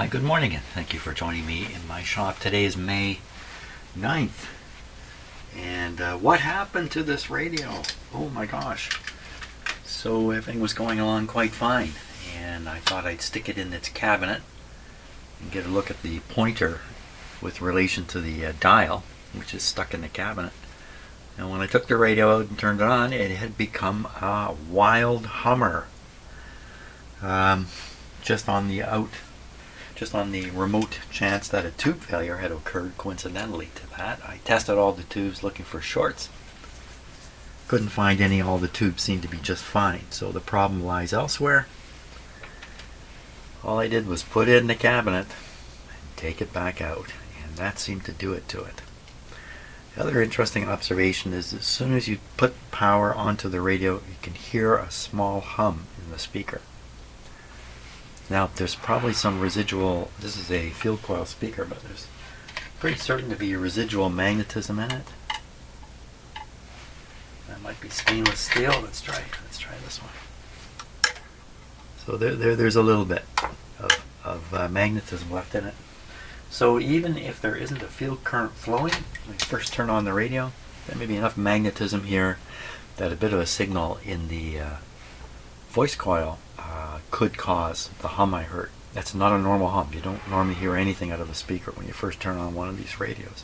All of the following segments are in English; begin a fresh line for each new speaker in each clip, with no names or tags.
Hi, good morning, and thank you for joining me in my shop. Today is May 9th, and what happened to this radio? Oh my gosh. So everything was going along quite fine, and I thought I'd stick it in its cabinet and get a look at the pointer with relation to the dial, which is stuck in the cabinet. And when I took the radio out and turned it on, it had become a wild hummer. Just on the remote chance that a tube failure had occurred coincidentally to that, I tested all the tubes looking for shorts. Couldn't find any. All the tubes seemed to be just fine. So the problem lies elsewhere. All I did was put it in the cabinet and take it back out, and that seemed to do it to it. The other interesting observation is as soon as you put power onto the radio, you can hear a small hum in the speaker. Now, there's probably some residual, this is a field coil speaker, but there's pretty certain to be residual magnetism in it. That might be stainless steel. Let's try this one. So there's a little bit of magnetism left in it. So even if there isn't a field current flowing, when you first turn on the radio, there may be enough magnetism here that a bit of a signal in the voice coil could cause the hum I heard. That's not a normal hum. You don't normally hear anything out of the speaker when you first turn on one of these radios.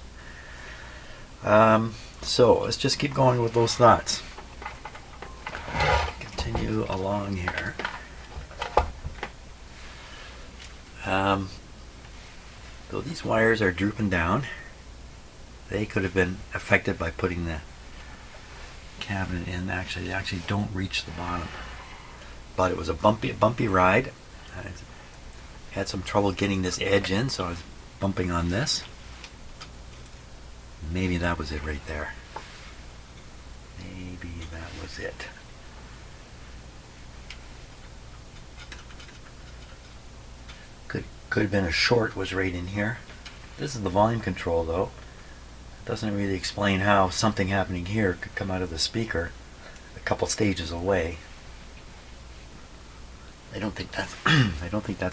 So let's just keep going with those thoughts. Continue along here. So these wires are drooping down. They could have been affected by putting the cabinet in. They actually don't reach the bottom. But it was a bumpy ride. I had some trouble getting this edge in, so I was bumping on this. Maybe that was it right there. Maybe that was it. Could have been a short was right in here. This is the volume control though. It doesn't really explain how something happening here could come out of the speaker a couple stages away. I don't think that's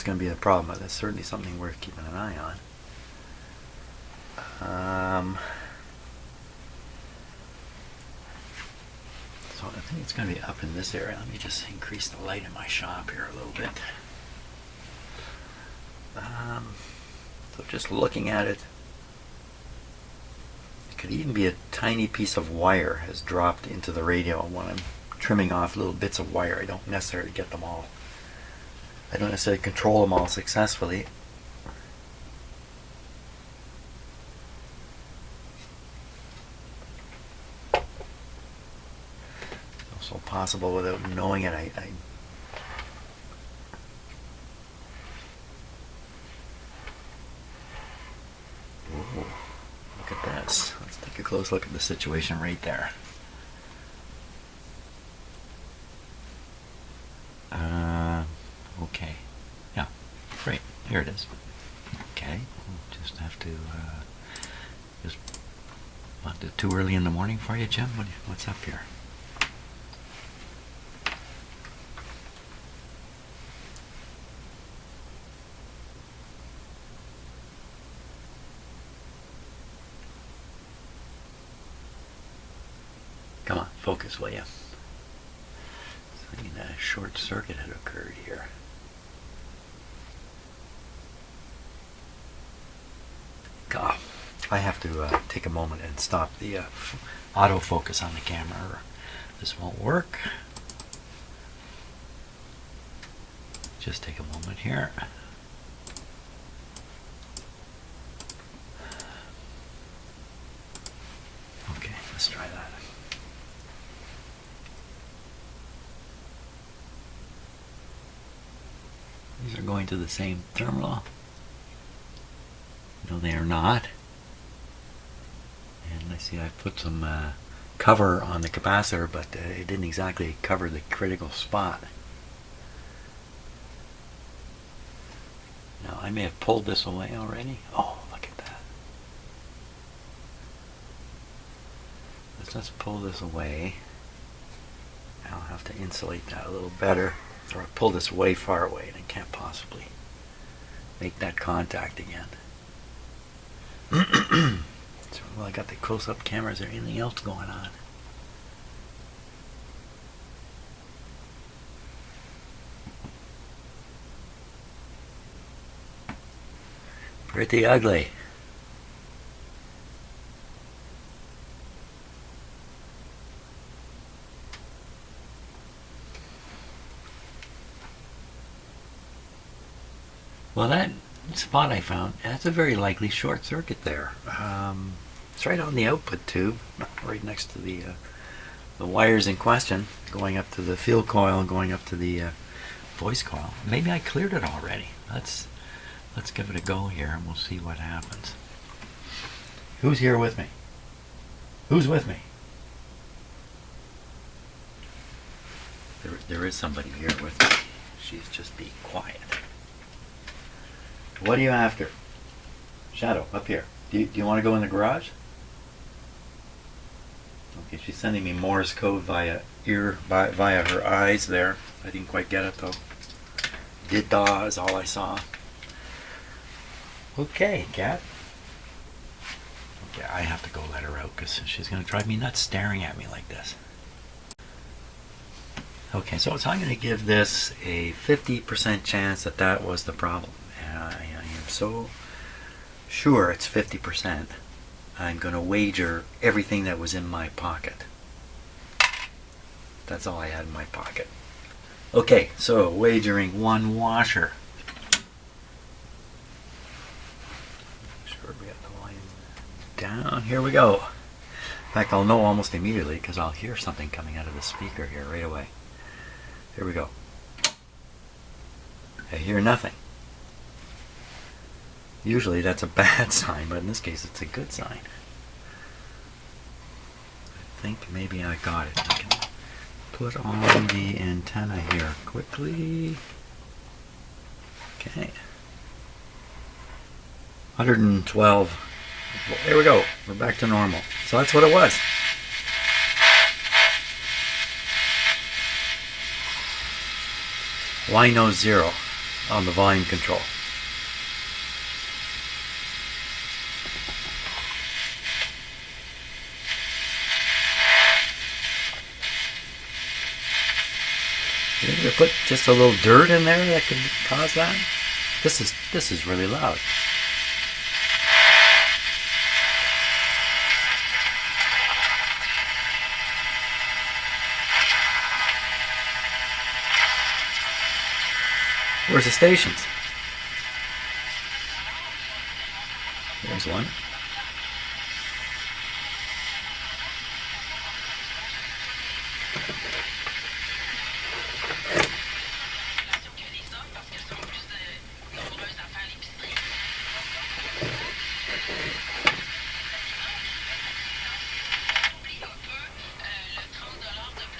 going to be a problem, but that's certainly something worth keeping an eye on. So I think it's going to be up in this area. Let me just increase the light in my shop here a little bit. So just looking at it, it could even be a tiny piece of wire has dropped into the radio when I'm trimming off little bits of wire. I don't necessarily get them all. I don't necessarily control them all successfully. It's also possible without knowing it. Ooh, look at this. Let's take a close look at the situation right there. Okay. Yeah. Great. Here it is. Okay. We'll just have to just not too early in the morning for you, Jim. What's up here? Come on, focus, will you? I mean, a short circuit had occurred here. God, I have to take a moment and stop the autofocus on the camera, or this won't work. Just take a moment here. Okay, let's try that. These are going to the same terminal. No, they are not. And I see I've put some cover on the capacitor, but it didn't exactly cover the critical spot. Now, I may have pulled this away already. Oh, look at that. Let's just pull this away. I'll have to insulate that a little better. Or I pull this way far away and it can't possibly make that contact again. So, well, I got the close-up camera. Is there anything else going on? Pretty ugly. Well, that spot I found, that's a very likely short circuit there. It's right on the output tube, right next to the wires in question, going up to the field coil and going up to the voice coil. Maybe I cleared it already. Let's give it a go here and we'll see what happens. Who's here with me? Who's with me? There is somebody here with me. She's just being quiet. What are you after? Shadow, up here. Do you want to go in the garage? Okay, she's sending me Morse code via her eyes there. I didn't quite get it though. Did-da is all I saw. Okay, cat. Okay, I have to go let her out because she's going to drive me nuts staring at me like this. Okay, so I'm going to give this a 50% chance that was the problem. And I am so sure it's 50%. I'm going to wager everything that was in my pocket. That's all I had in my pocket. Okay, so wagering one washer. Make sure we got the volume down. Here we go. In fact, I'll know almost immediately because I'll hear something coming out of the speaker here right away. Here we go. I hear nothing. Usually that's a bad sign, but in this case it's a good sign. I think maybe I got it. I can put on the antenna here quickly. Okay. 112. There we go. We're back to normal. So that's what it was. Why no 0 on the volume control? Maybe we put just a little dirt in there that could cause that. This is really loud. Where's the stations? There's one.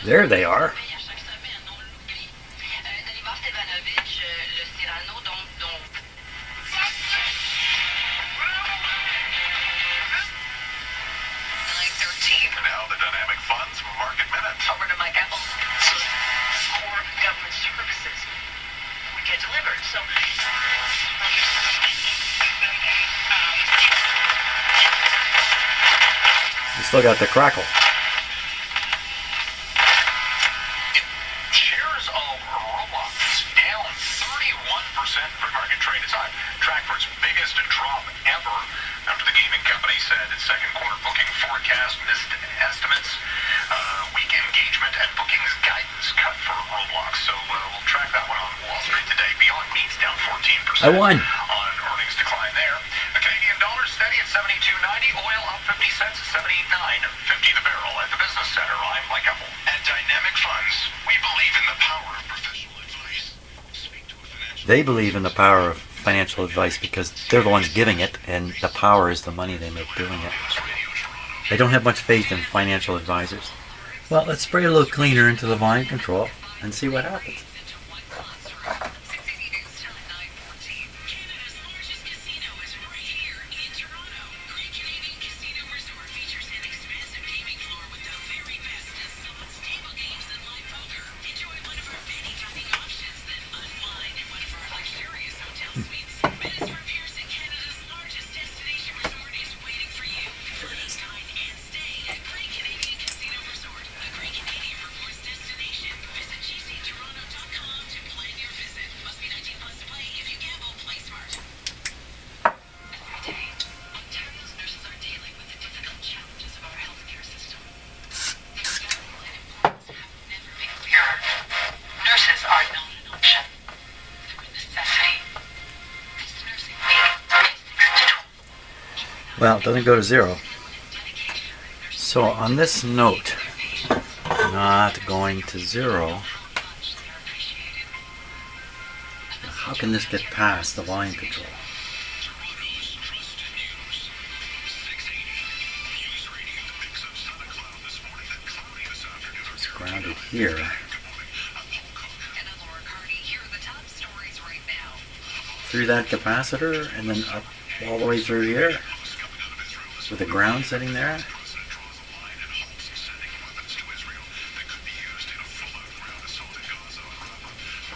There they are. Still got the crackle.
Shares of Roblox down 31% pre-market trade time. Tracked for its biggest drop ever after the gaming company said its second quarter booking forecast missed estimates. Weak engagement and bookings guidance cut for Roblox. So we'll track that one on Wall Street today. Beyond Meat's down 14%.
I won.
On earnings decline there. The Canadian dollar steady at 72.90. Oil up 50 cents at 79.50 the barrel. At the Business Center, I'm Mike Apple. At Dynamic Funds, we believe in the power of professional advice. Speak to a financial.
They believe in the power of financial advice because they're the ones giving it, and the power is the money they make doing it. They don't have much faith in financial advisors. Well, let's spray a little cleaner into the volume control and see what happens. Well, it doesn't go to 0. So on this note, not going to 0, how can this get past the volume control? It's grounded here. Through that capacitor and then up all the way through here with the ground sitting there.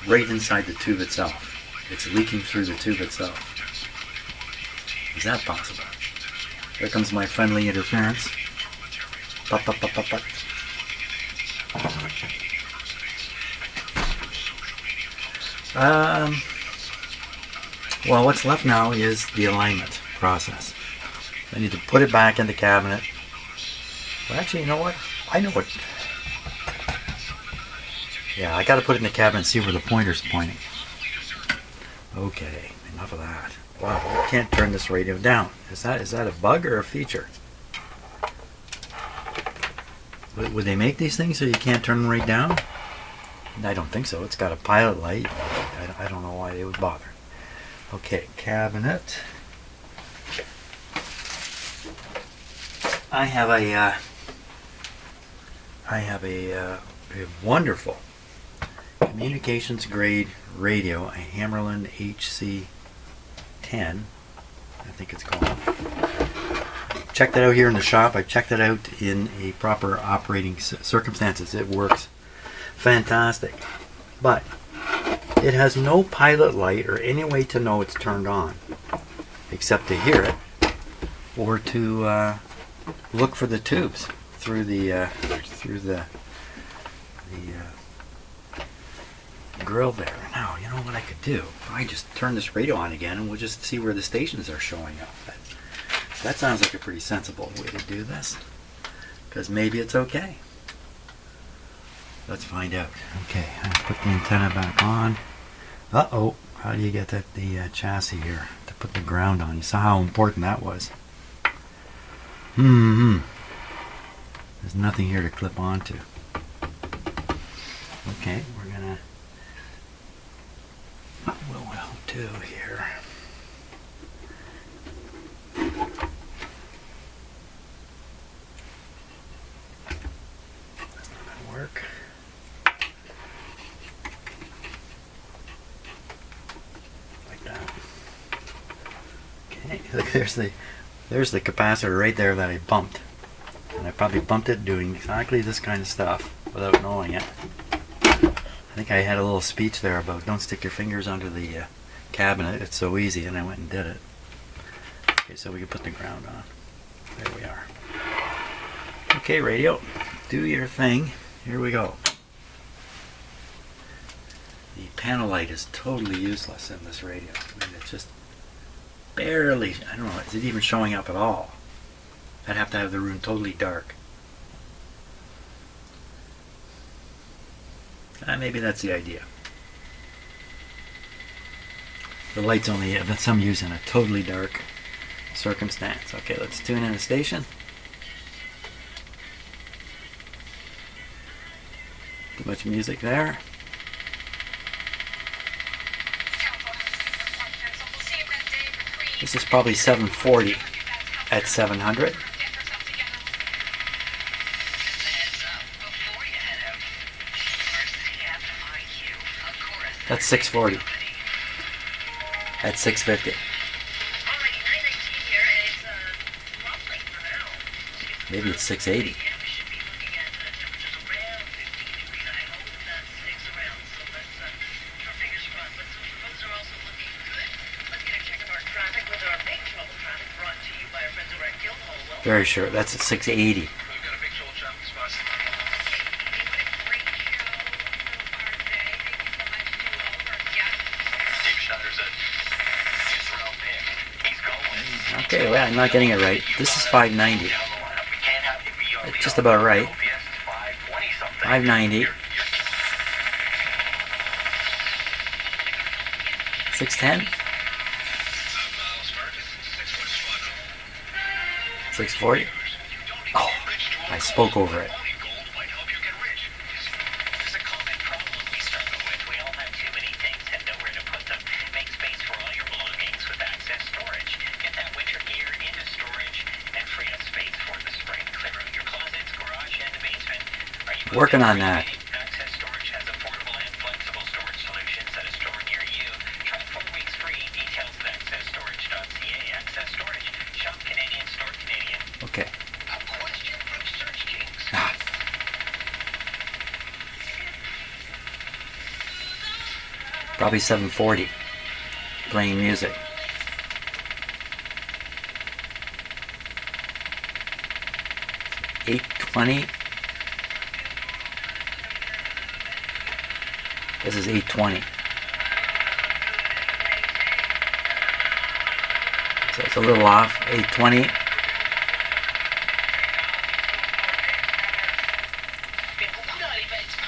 Right inside the tube itself. It's leaking through the tube itself. Is that possible? Here comes my friendly interference. Pop, pop, pop, pop, pop. Well, what's left now is the alignment process. I need to put it back in the cabinet. Well, actually, you know what? I know what. Yeah, I got to put it in the cabinet and see where the pointer's pointing. Okay, enough of that. Wow, I can't turn this radio down. Is that a bug or a feature? Would they make these things so you can't turn them right down? I don't think so. It's got a pilot light. I don't know why they would bother. Okay, cabinet. I have a wonderful communications grade radio, a Hammerland HC10, I think it's called. Checked it out here in the shop. I checked it out in a proper operating circumstances. It works fantastic, but it has no pilot light or any way to know it's turned on, except to hear it or to look for the tubes through the grill there. Now, you know what I could do? I just turn this radio on again and we'll just see where the stations are showing up. That sounds like a pretty sensible way to do this, because maybe it's okay. Let's find out. Okay, I put the antenna back on. Uh-oh, how do you get the chassis here to put the ground on? You saw how important that was. There's nothing here to clip onto. Okay, we're gonna. What will we'll do here? That's not gonna work. Like that. Okay, look, there's the capacitor right there that I bumped. And I probably bumped it doing exactly this kind of stuff without knowing it. I think I had a little speech there about don't stick your fingers under the cabinet, it's so easy, and I went and did it. Okay, so we can put the ground on. There we are. Okay, radio, do your thing. Here we go. The panel light is totally useless in this radio. I mean, it's just barely, I don't know, is it even showing up at all? I'd have to have the room totally dark. Maybe that's the idea. The light's only that some use in a totally dark circumstance. Okay, let's tune in the station. Too much music there. This is probably 740 at 700. That's 640 at 650. Maybe it's 680. Very sure. That's at 680. Okay, well, I'm not getting it right. This is 590. That's just about right. 590. 610. 640. Oh, I spoke over it. Working on that.
Access Storage has affordable and flexible storage solutions that are stored near you. Try 4 weeks free. Details at accessstorage.ca. Access Storage. Shop Canadian, store Canadian.
Okay.
A question from Search Kings.
Probably 740. Playing music. $8.20. This is $8.20. So it's a little off. $8.20.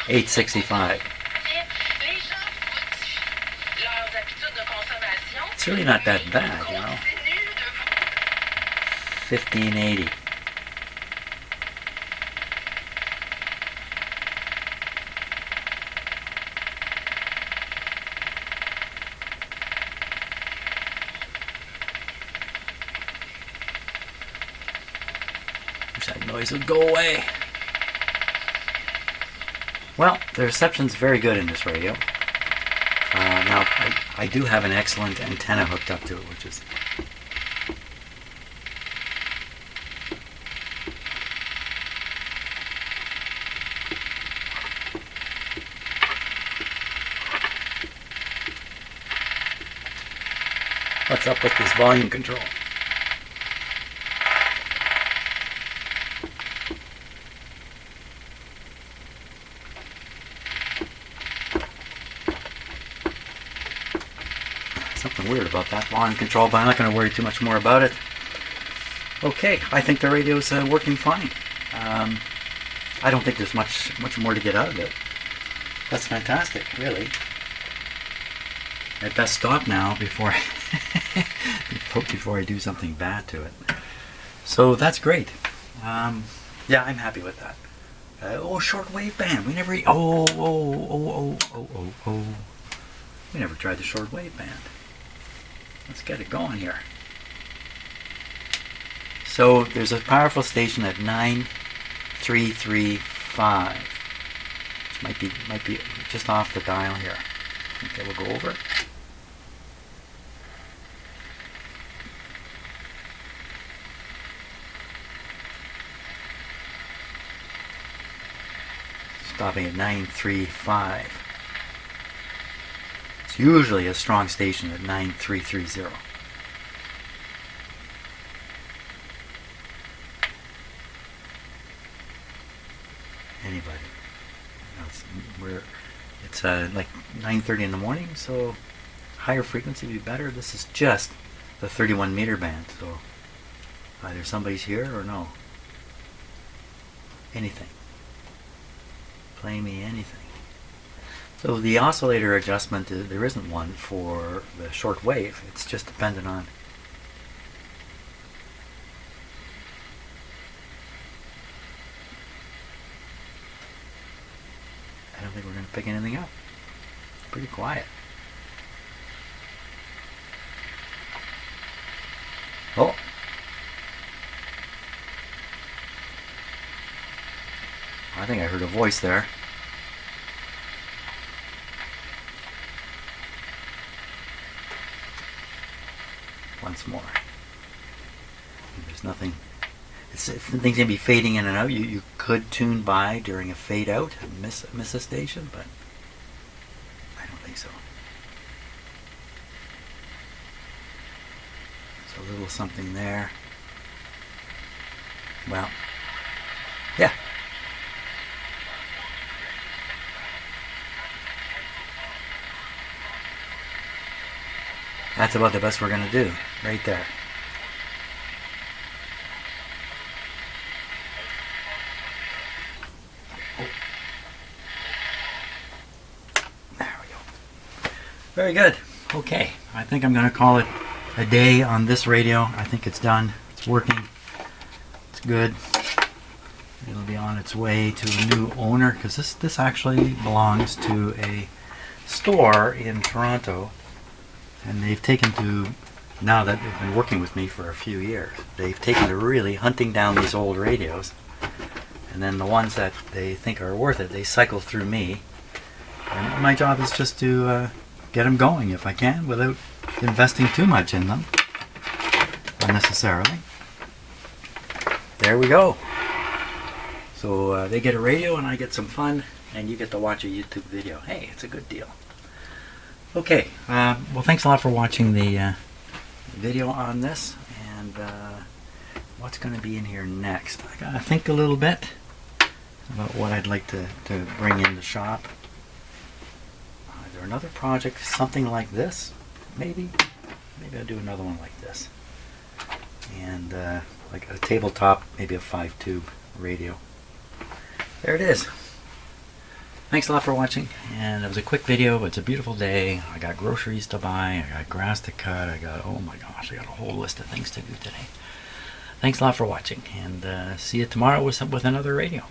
$8.65. It's really not that bad, you know. $15.80. Wish that noise would go away. Well, the reception's very good in this radio. Now, I do have an excellent antenna hooked up to it, which is... What's up with this volume control? Something weird about that volume control, but I'm not going to worry too much more about it. Okay, I think the radio's working fine. I don't think there's much more to get out of it. That's fantastic, really. I'd best stop now before before I do something bad to it. So that's great. Yeah, I'm happy with that. Shortwave band. We never. We never tried the shortwave band. Let's get it going here. So there's a powerful station at 9335. Which might be just off the dial here. Okay, we'll go over it. Stopping at 935. It's usually a strong station at 9330. Anybody? It's like 9:30 in the morning, so higher frequency would be better. This is just the 31 meter band, so either somebody's here or no. Anything. Play me anything. So the oscillator adjustment, there isn't one for the short wave. It's just dependent on I don't think we're going to pick anything up. Pretty quiet. Oh. I think I heard a voice there. Once more. There's nothing. Things can be fading in and out. You could tune by during a fade out and miss a station, but I don't think so. There's a little something there. Well, yeah. That's about the best we're going to do, right there. There we go. Very good. Okay, I think I'm going to call it a day on this radio. I think it's done. It's working. That's good. It'll be on its way to a new owner, because this actually belongs to a store in Toronto, and they've taken to, now that they've been working with me for a few years, they've taken to really hunting down these old radios, and then the ones that they think are worth it, they cycle through me, and my job is just to get them going if I can without investing too much in them unnecessarily. There we go. So they get a radio and I get some fun, and you get to watch a YouTube video. Hey, it's a good deal. Okay, well, thanks a lot for watching the video on this, and what's going to be in here next? I got to think a little bit about what I'd like to bring in the shop. Is there another project, something like this? Maybe I'll do another one like this. And like a tabletop, maybe a 5-tube radio. There it is. Thanks a lot for watching, and it was a quick video. It's a beautiful day. I got groceries to buy, I got grass to cut, I got, oh my gosh, I got a whole list of things to do today. Thanks a lot for watching, and see you tomorrow with another radio.